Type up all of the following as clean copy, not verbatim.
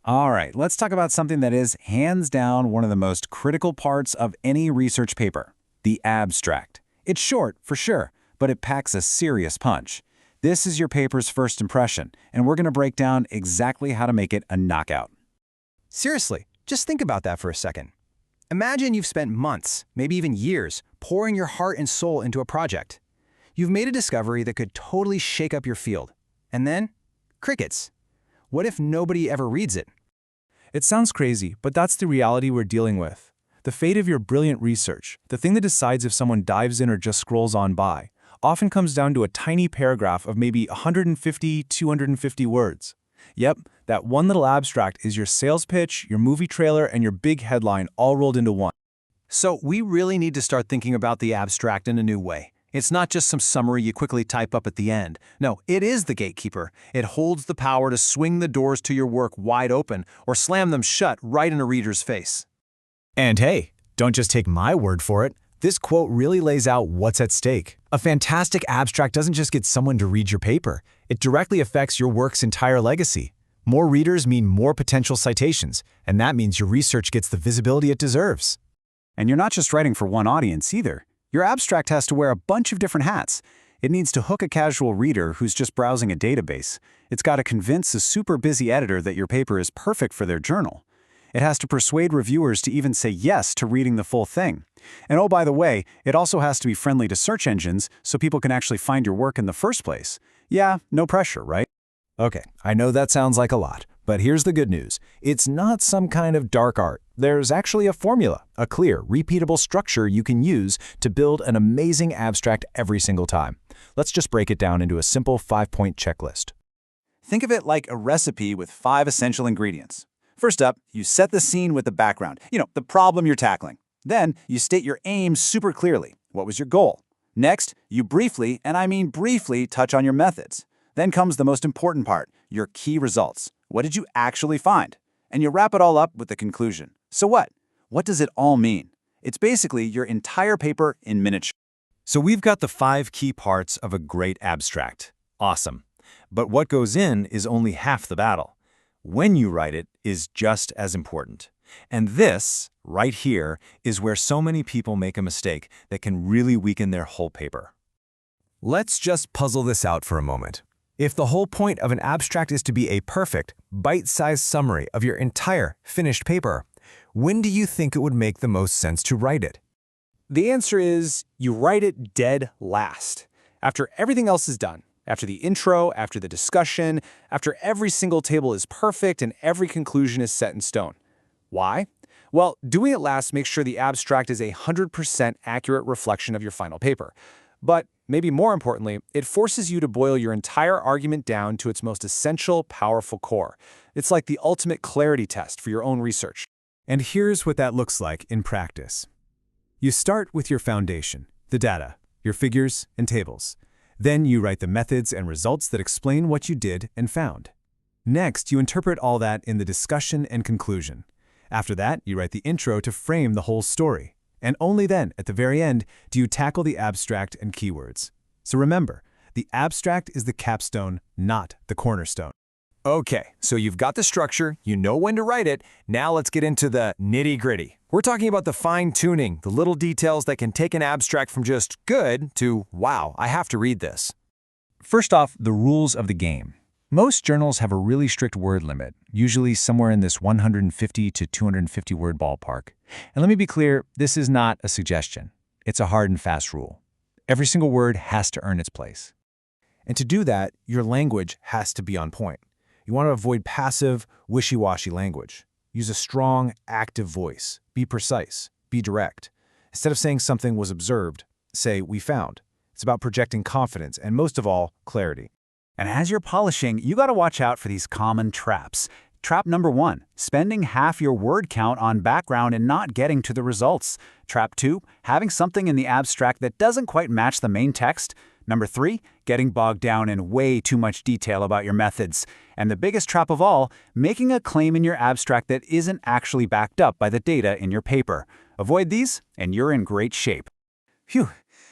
All right, let's talk about something that is hands down one of the most critical parts of any research paper, the abstract. It's short, for sure, but it packs a serious punch. This is your paper's first impression, and we're going to break down exactly how to make it a knockout. Seriously, just think about that for a second. Imagine you've spent months, maybe even years, pouring your heart and soul into a project. You've made a discovery that could totally shake up your field. And then, crickets. What if nobody ever reads it? It sounds crazy, but that's the reality we're dealing with. The fate of your brilliant research, the thing that decides if someone dives in or just scrolls on by, often comes down to a tiny paragraph of maybe 150, 250 words. Yep, that one little abstract is your sales pitch, your movie trailer, and your big headline all rolled into one. So we really need to start thinking about the abstract in a new way. It's not just some summary you quickly type up at the end. No, it is the gatekeeper. It holds the power to swing the doors to your work wide open or slam them shut right in a reader's face. And hey, don't just take my word for it. This quote really lays out what's at stake. A fantastic abstract doesn't just get someone to read your paper. It directly affects your work's entire legacy. More readers mean more potential citations, and that means your research gets the visibility it deserves. And you're not just writing for one audience either. Your abstract has to wear a bunch of different hats. It needs to hook a casual reader who's just browsing a database. It's got to convince a super busy editor that your paper is perfect for their journal. It has to persuade reviewers to even say yes to reading the full thing. And oh, by the way, it also has to be friendly to search engines so people can actually find your work in the first place. Yeah, no pressure, right? Okay, I know that sounds like a lot, but here's the good news. It's not some kind of dark art. There's actually a formula, a clear, repeatable structure you can use to build an amazing abstract every single time. Let's just break it down into a simple 5-point checklist. Think of it like a recipe with 5 essential ingredients. First up, you set the scene with the background, the problem you're tackling. Then, you state your aim super clearly. What was your goal? Next, you briefly, and I mean briefly, touch on your methods. Then comes the most important part, your key results. What did you actually find? And you wrap it all up with the conclusion. So what? What does it all mean? It's basically your entire paper in miniature. So we've got the 5 key parts of a great abstract. Awesome. But what goes in is only half the battle. When you write it is just as important. And this, right here, is where so many people make a mistake that can really weaken their whole paper. Let's just puzzle this out for a moment. If the whole point of an abstract is to be a perfect, bite-sized summary of your entire finished paper, when do you think it would make the most sense to write it? The answer is you write it dead last, after everything else is done. After the intro, after the discussion, after every single table is perfect and every conclusion is set in stone. Why? Well, doing it last makes sure the abstract is a 100% accurate reflection of your final paper. But maybe more importantly, it forces you to boil your entire argument down to its most essential, powerful core. It's like the ultimate clarity test for your own research. And here's what that looks like in practice. You start with your foundation, the data, your figures and tables. Then you write the methods and results that explain what you did and found. Next, you interpret all that in the discussion and conclusion. After that, you write the intro to frame the whole story. And only then, at the very end, do you tackle the abstract and keywords. So remember, the abstract is the capstone, not the cornerstone. Okay, so you've got the structure, you know when to write it, now let's get into the nitty-gritty. We're talking about the fine-tuning, the little details that can take an abstract from just good to, wow, I have to read this. First off, the rules of the game. Most journals have a really strict word limit, usually somewhere in this 150 to 250 word ballpark. And let me be clear, this is not a suggestion. It's a hard and fast rule. Every single word has to earn its place. And to do that, your language has to be on point. You want to avoid passive, wishy-washy language. Use a strong, active voice. Be precise. Be direct. Instead of saying something was observed, say we found. It's about projecting confidence and, most of all, clarity. And as you're polishing, you got to watch out for these common traps. Trap number 1, spending half your word count on background and not getting to the results. Trap 2, having something in the abstract that doesn't quite match the main text. Number 3, getting bogged down in way too much detail about your methods. And the biggest trap of all, making a claim in your abstract that isn't actually backed up by the data in your paper. Avoid these, and you're in great shape. Phew,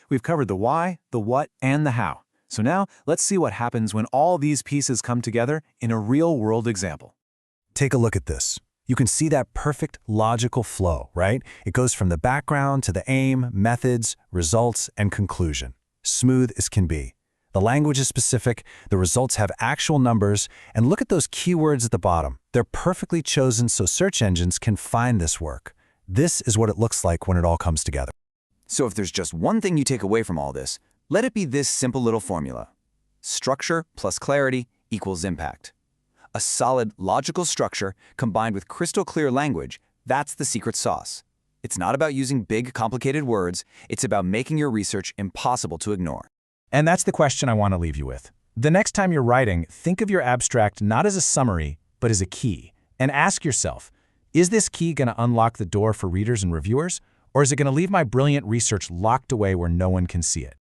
we've covered the why, the what, and the how. So now, let's see what happens when all these pieces come together in a real-world example. Take a look at this. You can see that perfect logical flow, right? It goes from the background to the aim, methods, results, and conclusion. Smooth as can be. The language is specific, the results have actual numbers, and look at those keywords at the bottom. They're perfectly chosen so search engines can find this work. This is what it looks like when it all comes together. So if there's just one thing you take away from all this, let it be this simple little formula. Structure plus clarity equals impact. A solid, logical structure combined with crystal clear language, that's the secret sauce. It's not about using big, complicated words, it's about making your research impossible to ignore. And that's the question I want to leave you with. The next time you're writing, think of your abstract not as a summary, but as a key. And ask yourself, is this key going to unlock the door for readers and reviewers? Or is it going to leave my brilliant research locked away where no one can see it?